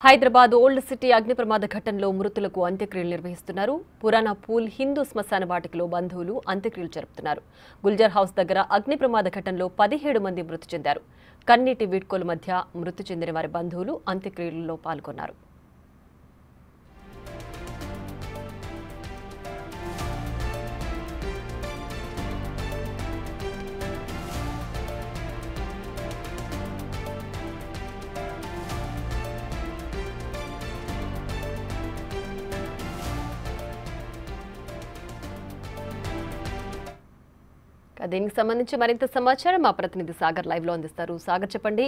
Hyderabad old city అగ్ని ప్రమాద ఘటనలో మృతులకు అంత్యక్రియలు నిర్వహిస్తున్నారు. పురాణ పూల్ హిందూ శ్మశాన వాటికలో బంధువులు అంత్యక్రియలు జరుపుతున్నారు. గుల్జర్ హౌస్ దగ్గర అగ్ని ప్రమాద ఘటనలో 17 మంది మృతి చెందారు. కన్నీటి వీడ్కోలు మధ్య మృతి చెందిన వారి బంధువులు అంత్యక్రియల్లో పాల్గొన్నారు. దీనికి సంబంధించి మరింత సమాచారం మా ప్రతినిధి సాగర్ లైవ్ లో అందిస్తారు. సాగర్, చెప్పండి,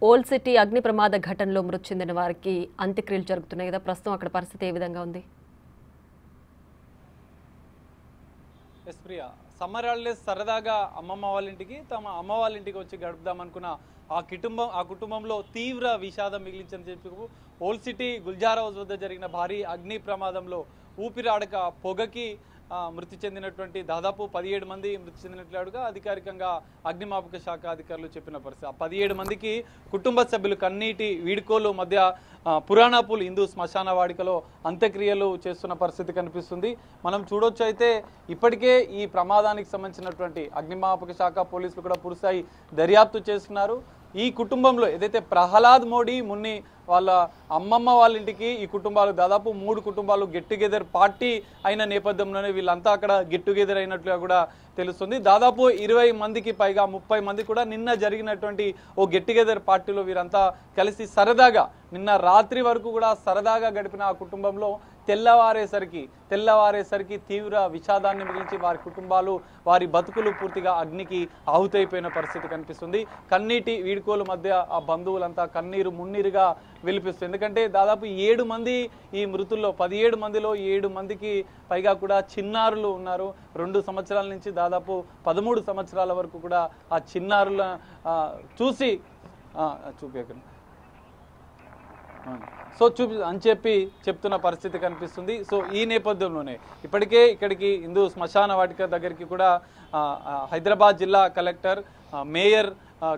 ఓల్డ్ సిటీ అగ్ని ప్రమాద ఘటనలో మృతి చెందిన వారికి అంత్యక్రియలు జరుగుతున్నాయి కదా, ప్రస్తుతం అక్కడ పరిస్థితి ఏ విధంగా ఉంది? సమ్మర్ హాలిడేస్ సరదాగా అమ్మమ్మ వాళ్ళ ఇంటికి తమ అమ్మ వాళ్ళ ఇంటికి వచ్చి గడుపుదామనుకున్న ఆ కుటుంబంలో తీవ్ర విషాదం మిగిలించని చెప్పి ఓల్డ్ సిటీ గుల్జార్ హౌస్ వద్ద జరిగిన భారీ అగ్ని ప్రమాదంలో ఊపిరాడక పొగకి మృతి చెందినటువంటి దాదాపు 17 మంది మృతి చెందినట్లుగా అధికారికంగా అగ్నిమాపక శాఖ అధికారులు చెప్పిన పరిస్థితి. 17 మందికి కుటుంబ సభ్యులు కన్నీటి వీడ్కోలు మధ్య పురాణపూల్ హిందూ శ్మశాన వాడికలో అంత్యక్రియలు చేస్తున్న పరిస్థితి కనిపిస్తుంది. మనం చూడొచ్చు. అయితే ఇప్పటికే ఈ ప్రమాదానికి సంబంధించినటువంటి అగ్నిమాపక శాఖ పోలీసులు కూడా పూర్తిస్థాయి దర్యాప్తు చేస్తున్నారు. ఈ కుటుంబంలో ఏదైతే ప్రహ్లాద్ మోడీ మున్ని వాళ్ళ అమ్మమ్మ వాళ్ళ ఇంటికి ఈ కుటుంబాలు దాదాపు 3 కుటుంబాలు గెట్ టుగెదర్ పార్టీ అయిన నేపథ్యంలోనే వీళ్ళంతా అక్కడ గెట్ టుగెదర్ అయినట్లుగా కూడా తెలుస్తుంది. దాదాపు 20 మందికి పైగా 30 మంది కూడా నిన్న జరిగినటువంటి ఓ గెట్ టుగెదర్ పార్టీలో వీరంతా కలిసి సరదాగా నిన్న రాత్రి వరకు కూడా సరదాగా గడిపిన ఆ కుటుంబంలో తెల్లవారేసరికి తీవ్ర విషాదాన్ని మిగిల్చి వారి కుటుంబాలు వారి బతుకులు పూర్తిగా అగ్నికి ఆహుతైపోయిన పరిస్థితి కనిపిస్తుంది. కన్నీటి వీడ్కోలు మధ్య ఆ బంధువులంతా కన్నీరు మున్నీరుగా విలిపిస్తుంది. ఎందుకంటే దాదాపు 7 మంది ఈ మృతుల్లో 17 మందిలో 7 మందికి పైగా కూడా చిన్నారులు ఉన్నారు. 2 సంవత్సరాల నుంచి దాదాపు 13 సంవత్సరాల వరకు కూడా ఆ చిన్నారుల చూసి చూపేకండి అని చెప్పి చెప్తున్న పరిస్థితి కనిపిస్తుంది. సో ఈ నేపథ్యంలోనే ఇప్పటికే ఇక్కడికి హిందూ శ్మశాన వాటిక దగ్గరికి కూడా హైదరాబాద్ జిల్లా కలెక్టర్, మేయర్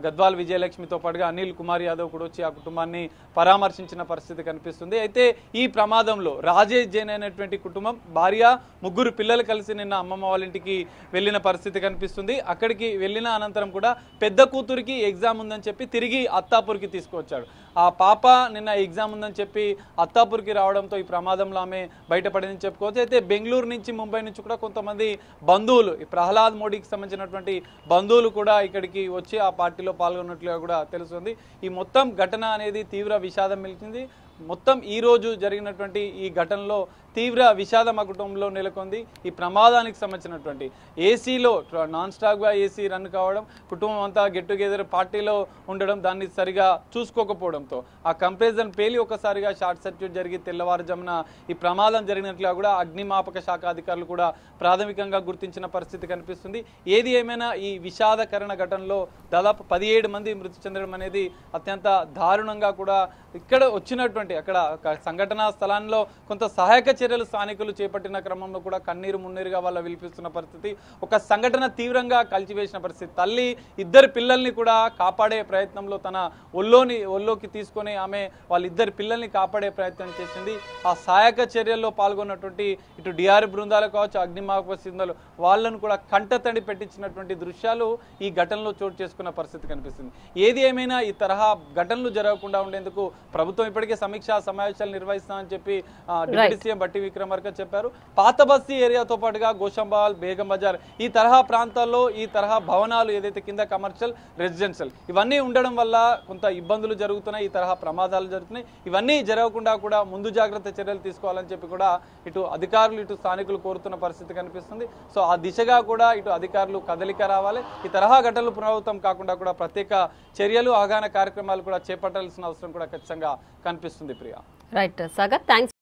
గద్వాల్ విజయలక్ష్మితో పాటుగా అనిల్ కుమార్ యాదవ్ కూడా వచ్చి ఆ కుటుంబాన్ని పరామర్శించిన పరిస్థితి కనిపిస్తుంది. అయితే ఈ ప్రమాదంలో రాజేష్ జైన్ అనేటువంటి కుటుంబం భార్య 3 పిల్లలు కలిసి నిన్న అమ్మమ్మ వాళ్ళ ఇంటికి వెళ్ళిన పరిస్థితి కనిపిస్తుంది. అక్కడికి వెళ్ళిన అనంతరం కూడా పెద్ద కూతురికి ఎగ్జామ్ ఉందని చెప్పి తిరిగి అత్తాపూర్కి తీసుకువచ్చాడు. ఆ పాప నిన్న ఎగ్జామ్ ఉందని చెప్పి అత్తాపూర్కి రావడంతో ఈ ప్రమాదంలో ఆమె బయటపడిందని చెప్పుకోవచ్చు. అయితే బెంగళూరు నుంచి ముంబై నుంచి కూడా కొంతమంది బంధువులు, ఈ ప్రహ్లాద్ మోడీకి సంబంధించినటువంటి బంధువులు కూడా ఇక్కడికి వచ్చి ఆ పార్టీలో పాల్గొన్నట్లుగా కూడా తెలుస్తుంది. ఈ మొత్తం ఘటన అనేది తీవ్ర విషాదం మిగిలింది. మొత్తం ఈ రోజు జరిగినటువంటి ఈ ఘటనలో తీవ్ర విషాదం ఆ కుటుంబంలో నెలకొంది. ఈ ప్రమాదానికి సంబంధించినటువంటి ఏసీలో నాన్ స్టాప్గా ఏసీ రన్ కావడం, కుటుంబం అంతా గెట్ టుగెదర్ పార్టీలో ఉండడం, దాన్ని సరిగా చూసుకోకపోవడంతో ఆ కంప్రెసర్ పేలి ఒకసారిగా షార్ట్ సర్క్యూట్ జరిగి తెల్లవారుజామున ఈ ప్రమాదం జరిగినట్లుగా కూడా అగ్నిమాపక శాఖ అధికారులు కూడా ప్రాథమికంగా గుర్తించిన పరిస్థితి కనిపిస్తుంది. ఏది ఏమైనా ఈ విషాదకరణ ఘటనలో దాదాపు 17 మంది మృతి చెందడం అనేది అత్యంత దారుణంగా కూడా ఇక్కడ వచ్చినటువంటి అక్కడ సంఘటనా స్థలాల్లో కొంత సహాయక చర్యలు స్థానికులు చేపట్టిన క్రమంలో కూడా కన్నీరు మున్నీరుగా వాళ్ళ విలిపిస్తున్న పరిస్థితి. ఒక సంఘటన తీవ్రంగా కలిచివేసిన పరిస్థితి. తల్లి 2 పిల్లల్ని కూడా కాపాడే ప్రయత్నంలో తన ఒళ్ళోకి తీసుకొని ఆమె వాళ్ళ పిల్లల్ని కాపాడే ప్రయత్నం చేసింది. ఆ సహాయక చర్యల్లో పాల్గొన్నటువంటి ఇటు డిఆర్ బృందాలు కావచ్చు, అగ్నిమాపక సిబ్బందులు వాళ్ళను కూడా కంటతడి పెట్టించినటువంటి దృశ్యాలు ఈ ఘటనలో చోటు చేసుకున్న పరిస్థితి కనిపిస్తుంది. ఏది ఏమైనా ఈ తరహా ఘటనలు జరగకుండా ఉండేందుకు ప్రభుత్వం ఇప్పటికే సమీక్షా సమావేశాలు నిర్వహిస్తామని చెప్పి డిప్యూటీ సీఎం బట్టి విక్రమార్క చెప్పారు. పాత బస్తీ ఏరియాతో పాటుగా గోషంబాల్, బేగం బజార్ ఈ తరహా ప్రాంతాల్లో ఈ తరహా భవనాలు ఏదైతే కింద కమర్షియల్, రెసిడెన్షియల్ ఇవన్నీ ఉండడం వల్ల కొంత ఇబ్బందులు జరుగుతున్నాయి, ఈ తరహా ప్రమాదాలు జరుగుతున్నాయి. ఇవన్నీ జరగకుండా కూడా ముందు జాగ్రత్త చర్యలు తీసుకోవాలని చెప్పి కూడా ఇటు అధికారులు ఇటు స్థానికులు కోరుతున్న పరిస్థితి కనిపిస్తుంది. సో ఆ దిశగా కూడా ఇటు అధికారులు కదలిక రావాలి. ఈ తరహా ఘటనలు పునరావృతం కాకుండా కూడా ప్రత్యేక చర్యలు, అవగాహన కార్యక్రమాలు కూడా చేపట్టాల్సిన అవసరం కూడా ఖచ్చితంగా కనిపిస్తుంది. ప్రియా. Right Sagar, thanks.